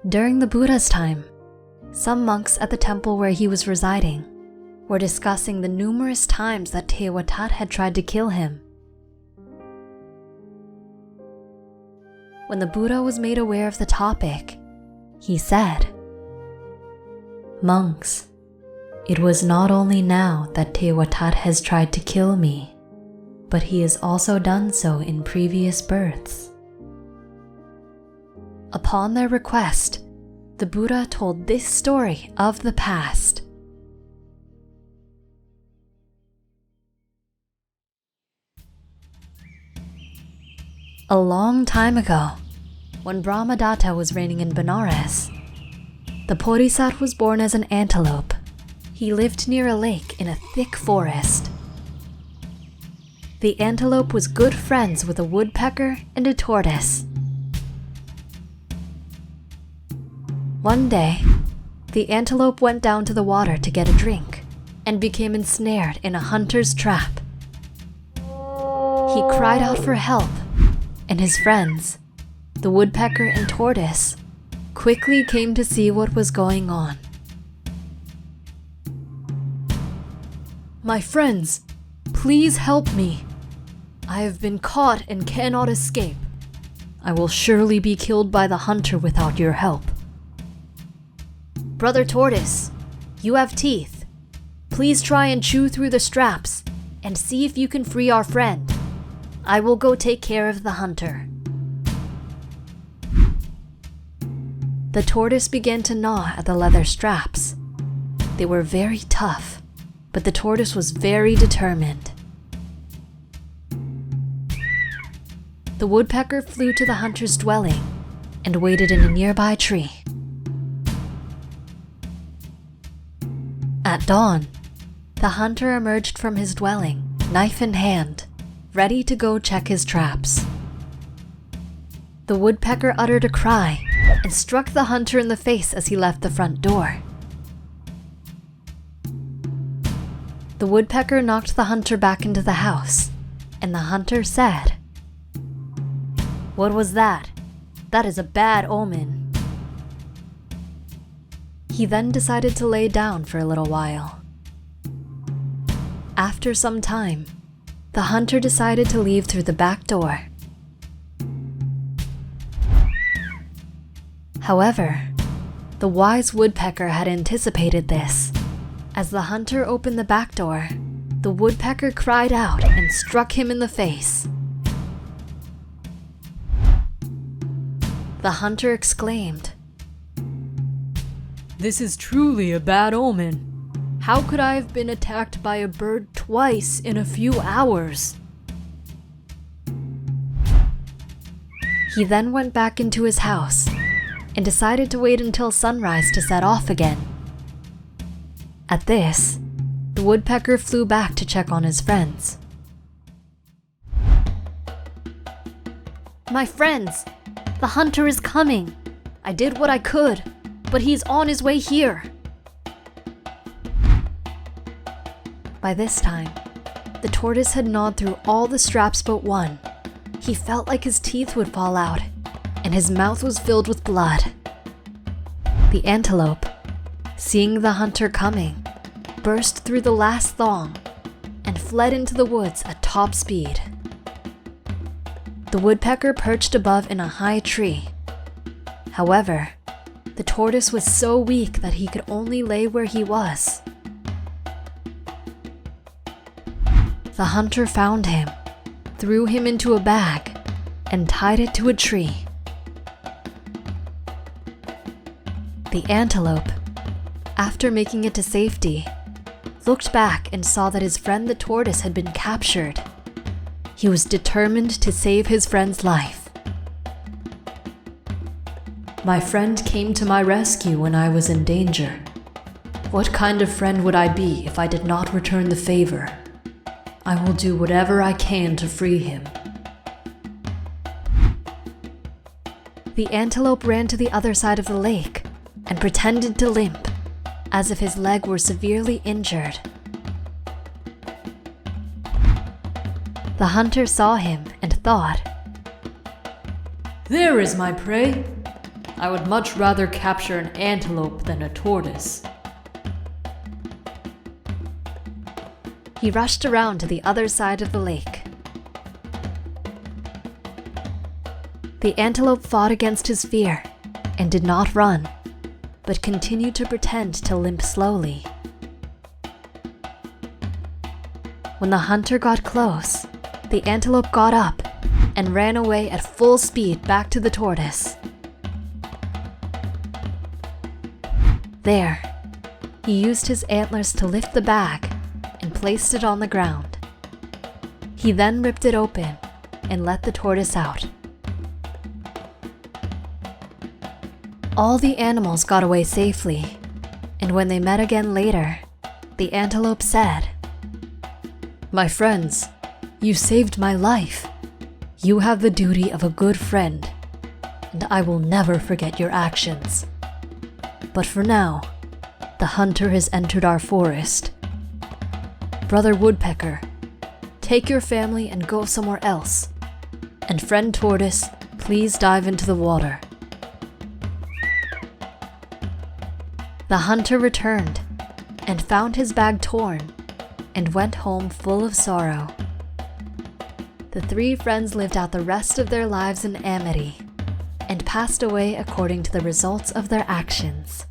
During the Buddha's time, some monks at the temple where he was residing were discussing the numerous times that Tewathat had tried to kill him. When the Buddha was made aware of the topic, he said, "Monks, it was not only now that Tewathat has tried to kill me, but he has also done so in previous births." Upon their request, the Buddha told this story of the past. A long time ago, when Brahmadatta was reigning in Benares, the Bodhisattva was born as an antelope. He lived near a lake in a thick forest. The antelope was good friends with a woodpecker and a tortoise. One day, the antelope went down to the water to get a drink and became ensnared in a hunter's trap. He cried out for help, and his friends, the woodpecker and tortoise, quickly came to see what was going on. "My friends, please help me. I have been caught and cannot escape. I will surely be killed by the hunter without your help." "Brother Tortoise, you have teeth. Please try and chew through the straps and see if you can free our friend. I will go take care of the hunter." The tortoise began to gnaw at the leather straps. They were very tough, but the tortoise was very determined. The woodpecker flew to the hunter's dwelling and waited in a nearby tree. At dawn, the hunter emerged from his dwelling, knife in hand, ready to go check his traps. The woodpecker uttered a cry and struck the hunter in the face as he left the front door. The woodpecker knocked the hunter back into the house, and the hunter said, "What was that? That is a bad omen." He then decided to lay down for a little while. After some time, the hunter decided to leave through the back door. However, the wise woodpecker had anticipated this. As the hunter opened the back door, the woodpecker cried out and struck him in the face. The hunter exclaimed, "This is truly a bad omen. How could I have been attacked by a bird twice in a few hours?" He then went back into his house and decided to wait until sunrise to set off again. At this, the woodpecker flew back to check on his friends. "My friends, the hunter is coming. I did what I could, but he's on his way here." By this time, the tortoise had gnawed through all the straps but one. He felt like his teeth would fall out, and his mouth was filled with blood. The antelope, seeing the hunter coming, burst through the last thong and fled into the woods at top speed. The woodpecker perched above in a high tree. However, the tortoise was so weak that he could only lay where he was. The hunter found him, threw him into a bag, and tied it to a tree. The antelope, after making it to safety, looked back and saw that his friend the tortoise had been captured. He was determined to save his friend's life. "My friend came to my rescue when I was in danger. What kind of friend would I be if I did not return the favor? I will do whatever I can to free him." The antelope ran to the other side of the lake and pretended to limp, as if his leg were severely injured. The hunter saw him and thought, "There is my prey. I would much rather capture an antelope than a tortoise. He rushed around to the other side of the lake. The antelope fought against his fear and did not run, but continued to pretend to limp slowly. When the hunter got close, the antelope got up and ran away at full speed back to the tortoise. There, he used his antlers to lift the bag and placed it on the ground. He then ripped it open and let the tortoise out. All the animals got away safely, and when they met again later, the antelope said, "My friends, you saved my life. You have the duty of a good friend, and I will never forget your actions. But for now, the hunter has entered our forest. Brother Woodpecker, take your family and go somewhere else. And friend Tortoise, please dive into the water." The hunter returned and found his bag torn and went home full of sorrow. The three friends lived out the rest of their lives in amity and passed away according to the results of their actions.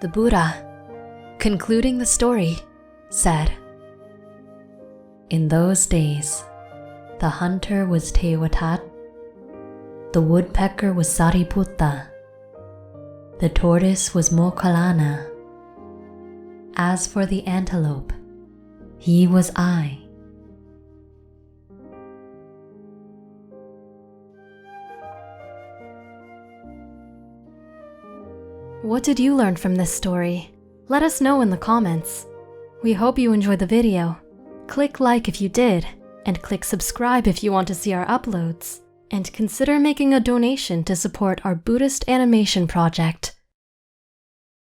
The Buddha, concluding the story, said, "In those days, the hunter was Tewatat, the woodpecker was Sariputta, the tortoise was Mokkallana. As for the antelope, he was I." What did you learn from this story? Let us know in the comments. We hope you enjoyed the video. Click like if you did, and click subscribe if you want to see our uploads. And consider making a donation to support our Buddhist animation project.